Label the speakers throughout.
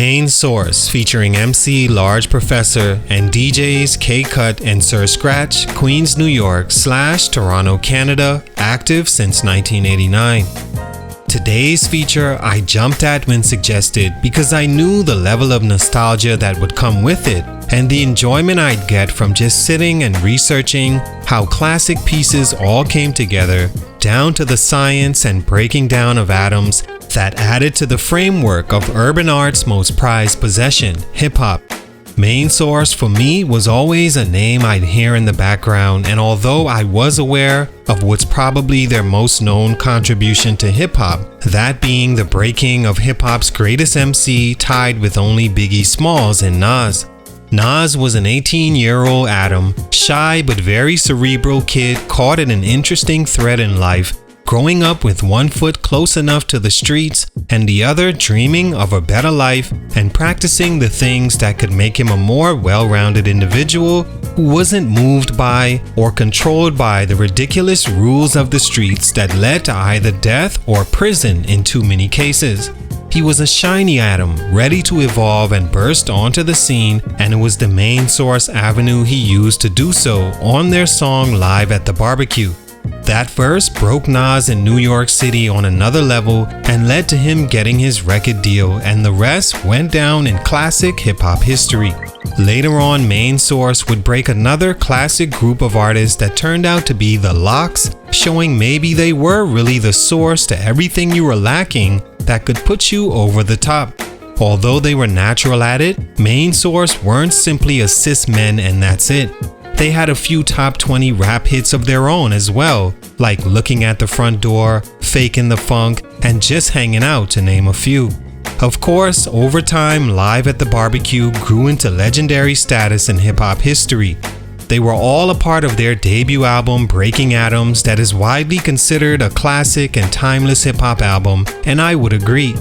Speaker 1: Main Source, featuring MC Large Professor and DJs K-Cut and Sir Scratch, Queens, New York / Toronto, Canada, active since 1989. Today's feature I jumped at when suggested because I knew the level of nostalgia that would come with it and the enjoyment I'd get from just sitting and researching how classic pieces all came together, down to the science and breaking down of atoms that added to the framework of urban art's most prized possession, hip-hop. Main Source for me was always a name I'd hear in the background, and although I was aware of what's probably their most known contribution to hip-hop, that being the breaking of hip-hop's greatest MC tied with only Biggie Smalls and Nas. Nas was an 18-year-old atom, shy but very cerebral kid caught in an interesting thread in life, growing up with one foot close enough to the streets and the other dreaming of a better life and practicing the things that could make him a more well-rounded individual who wasn't moved by or controlled by the ridiculous rules of the streets that led to either death or prison in too many cases. He was a shiny atom, ready to evolve and burst onto the scene, and it was the Main Source avenue he used to do so on their song Live at the Barbecue. That verse broke Nas in New York City on another level and led to him getting his record deal, and the rest went down in classic hip-hop history. Later on, Main Source would break another classic group of artists that turned out to be the Lox, showing maybe they were really the source to everything you were lacking that could put you over the top. Although they were natural at it, Main Source weren't simply a cis men and that's it. They had a few top 20 rap hits of their own as well, like Looking at the Front Door, Fakin the Fuck, and Just Hanging Out, to name a few. Of course, over time, Live at the Barbecue grew into legendary status in hip-hop history. They were all a part of their debut album Breaking Atoms that is widely considered a classic and timeless hip-hop album, and I would agree.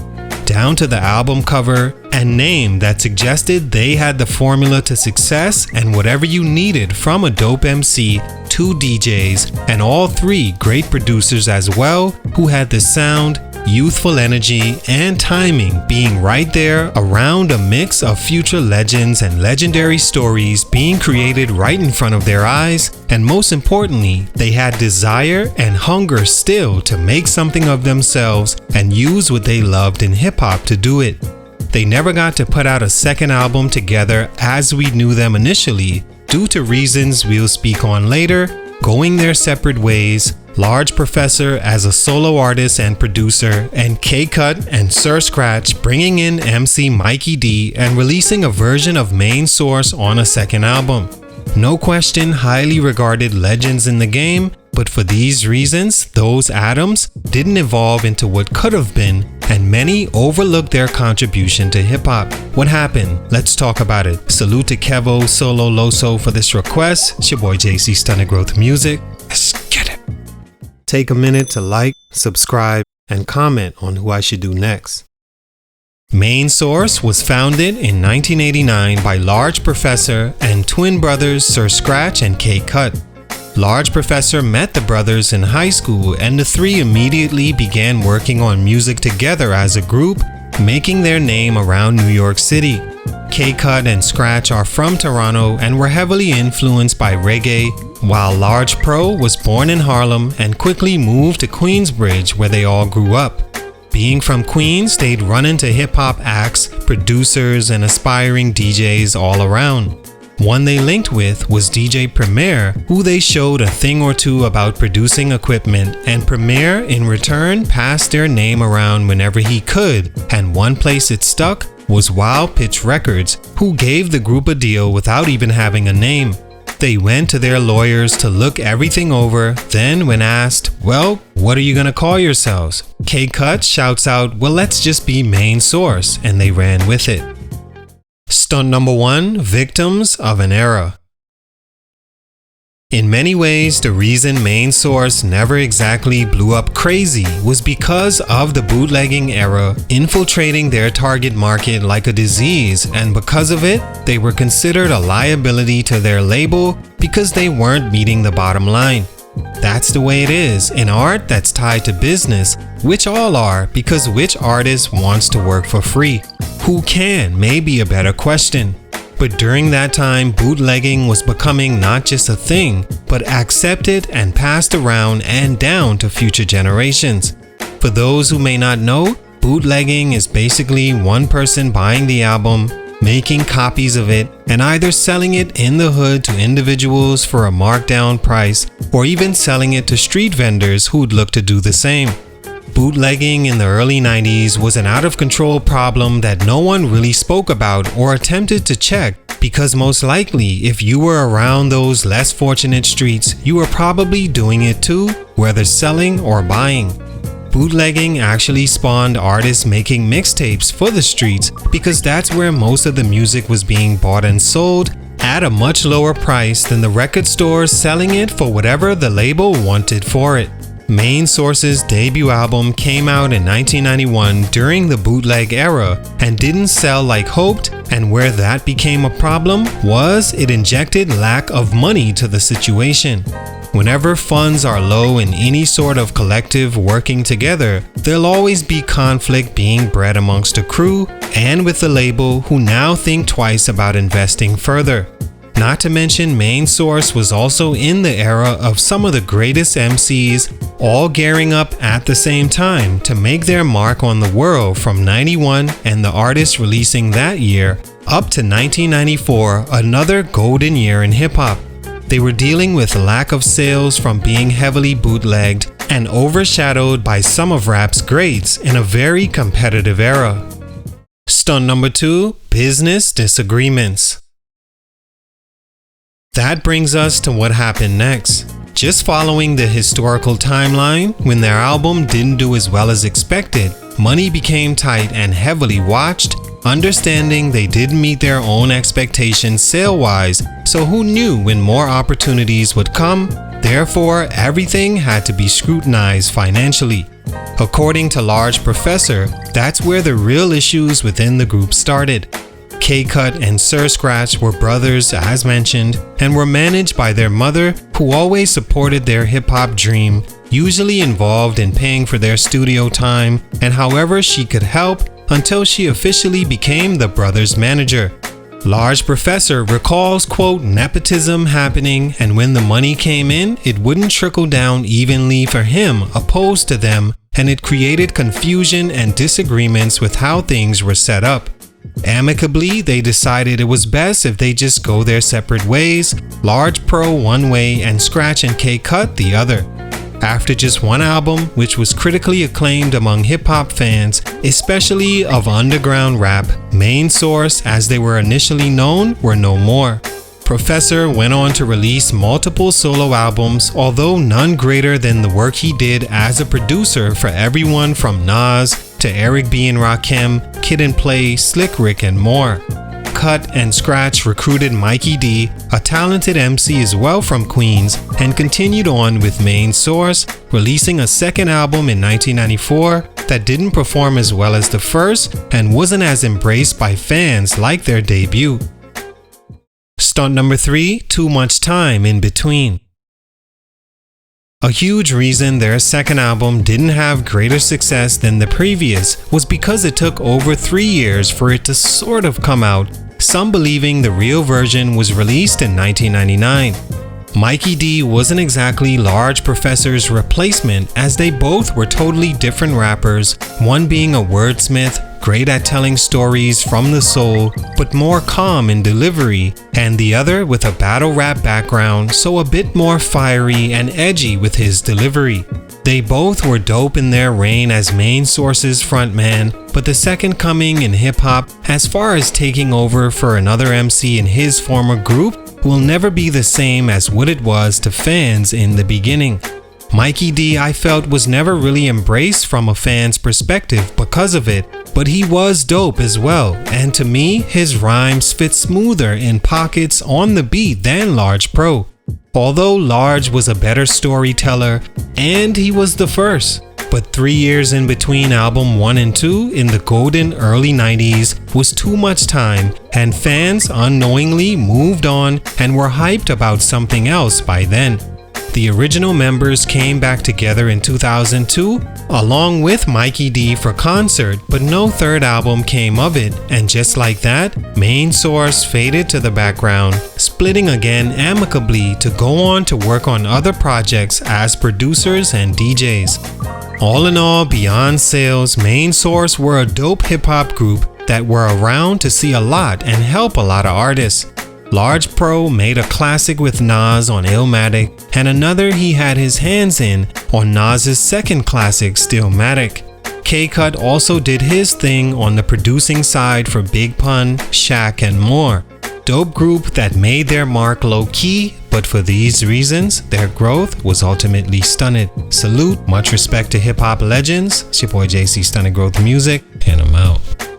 Speaker 1: Down to the album cover and name that suggested they had the formula to success and whatever you needed from a dope MC, 2 DJs, and all 3 great producers as well who had the sound, youthful energy, and timing being right there around a mix of future legends and legendary stories being created right in front of their eyes, and most importantly, they had desire and hunger still to make something of themselves and use what they loved in hip-hop to do it. They never got to put out a second album together as we knew them initially, due to reasons we'll speak on later, going their separate ways, Large Professor as a solo artist and producer, and K-Cut and Sir Scratch bringing in MC Mikey D and releasing a version of Main Source on a second album. No question, highly regarded legends in the game, but for these reasons, those atoms didn't evolve into what could have been, and many overlooked their contribution to hip-hop. What happened? Let's talk about it. Salute to Kevo Solo Loso for this request. It's your boy JC Stunted Growth Music. Let's get it. Take a minute to like, subscribe, and comment on who I should do next. Main Source was founded in 1989 by Large Professor and twin brothers Sir Scratch and K-Cut. Large Professor met the brothers in high school, and the 3 immediately began working on music together as a group, making their name around New York City. K-Cut and Scratch are from Toronto and were heavily influenced by reggae, while Large Pro was born in Harlem and quickly moved to Queensbridge where they all grew up. Being from Queens, they'd run into hip-hop acts, producers, and aspiring DJs all around. One they linked with was DJ Premier, who they showed a thing or two about producing equipment, and Premier in return passed their name around whenever he could, and one place it stuck was Wild Pitch Records, who gave the group a deal without even having a name. They went to their lawyers to look everything over, then when asked, well, what are you gonna call yourselves? K-Cut shouts out, well, let's just be Main Source, and they ran with it. Stunt number 1, Victims of an Era. In many ways, the reason Main Source never exactly blew up crazy was because of the bootlegging era infiltrating their target market like a disease, and because of it, they were considered a liability to their label because they weren't meeting the bottom line. That's the way it is in art that's tied to business, which all are, because which artist wants to work for free? Who can may be a better question. But during that time, bootlegging was becoming not just a thing, but accepted and passed around and down to future generations. For those who may not know, bootlegging is basically one person buying the album, making copies of it, and either selling it in the hood to individuals for a markdown price, or even selling it to street vendors who'd look to do the same. Bootlegging in the early 90s was an out-of-control problem that no one really spoke about or attempted to check, because most likely if you were around those less fortunate streets, you were probably doing it too, whether selling or buying. Bootlegging actually spawned artists making mixtapes for the streets, because that's where most of the music was being bought and sold at a much lower price than the record stores selling it for whatever the label wanted for it. Main Source's debut album came out in 1991 during the bootleg era and didn't sell like hoped, and where that became a problem was it injected lack of money to the situation. Whenever funds are low in any sort of collective working together, there'll always be conflict being bred amongst a crew and with the label, who now think twice about investing further. Not to mention, Main Source was also in the era of some of the greatest MCs all gearing up at the same time to make their mark on the world from 91 and the artists releasing that year up to 1994, another golden year in hip-hop. They were dealing with lack of sales from being heavily bootlegged and overshadowed by some of rap's greats in a very competitive era. Stunt number 2, business disagreements. That brings us to what happened next. Just following the historical timeline, when their album didn't do as well as expected, money became tight and heavily watched, understanding they didn't meet their own expectations sale-wise, so who knew when more opportunities would come? Therefore, everything had to be scrutinized financially. According to Large Professor, that's where the real issues within the group started. K-Cut and Sir Scratch were brothers, as mentioned, and were managed by their mother, who always supported their hip-hop dream, usually involved in paying for their studio time and however she could help, until she officially became the brothers' manager. Large Professor recalls, quote, nepotism happening, and when the money came in, it wouldn't trickle down evenly for him opposed to them, and it created confusion and disagreements with how things were set up. Amicably, they decided it was best if they just go their separate ways, Large Pro one way and Scratch and K-Cut the other. After just one album, which was critically acclaimed among hip-hop fans, especially of underground rap, Main Source, as they were initially known, were no more. Professor went on to release multiple solo albums, although none greater than the work he did as a producer for everyone from Nas to Eric B. and Rakim, Kid and Play, Slick Rick, and more. Cut and Scratch recruited Mikey D, a talented MC as well from Queens, and continued on with Main Source, releasing a second album in 1994 that didn't perform as well as the first and wasn't as embraced by fans like their debut. Stunt number 3, too much time in between. A huge reason their second album didn't have greater success than the previous was because it took over 3 years for it to sort of come out, some believing the real version was released in 1999. Mikey D wasn't exactly Large Professor's replacement, as they both were totally different rappers, one being a wordsmith, great at telling stories from the soul, but more calm in delivery, and the other with a battle rap background, so a bit more fiery and edgy with his delivery. They both were dope in their reign as Main Source's frontman, but the second coming in hip-hop, as far as taking over for another MC in his former group, will never be the same as what it was to fans in the beginning. Mikey D, I felt, was never really embraced from a fan's perspective because of it, but he was dope as well, and to me, his rhymes fit smoother in pockets on the beat than Large Pro. Although Large was a better storyteller, and he was the first. But 3 years in between album 1 and 2 in the golden early 90s was too much time, and fans unknowingly moved on and were hyped about something else by then. The original members came back together in 2002 along with Mikey D for concert, but no third album came of it, and just like that, Main Source faded to the background, splitting again amicably to go on to work on other projects as producers and DJs. All in all, beyond sales, Main Source were a dope hip-hop group that were around to see a lot and help a lot of artists. Large Pro made a classic with Nas on Illmatic, and another he had his hands in on Nas's second classic, Stillmatic. K-Cut also did his thing on the producing side for Big Pun, Shaq, and more. Dope group that made their mark low-key, but for these reasons, their growth was ultimately stunted. Salute, much respect to hip-hop legends. It's your boy JC, Stunted Growth Music, and I'm out.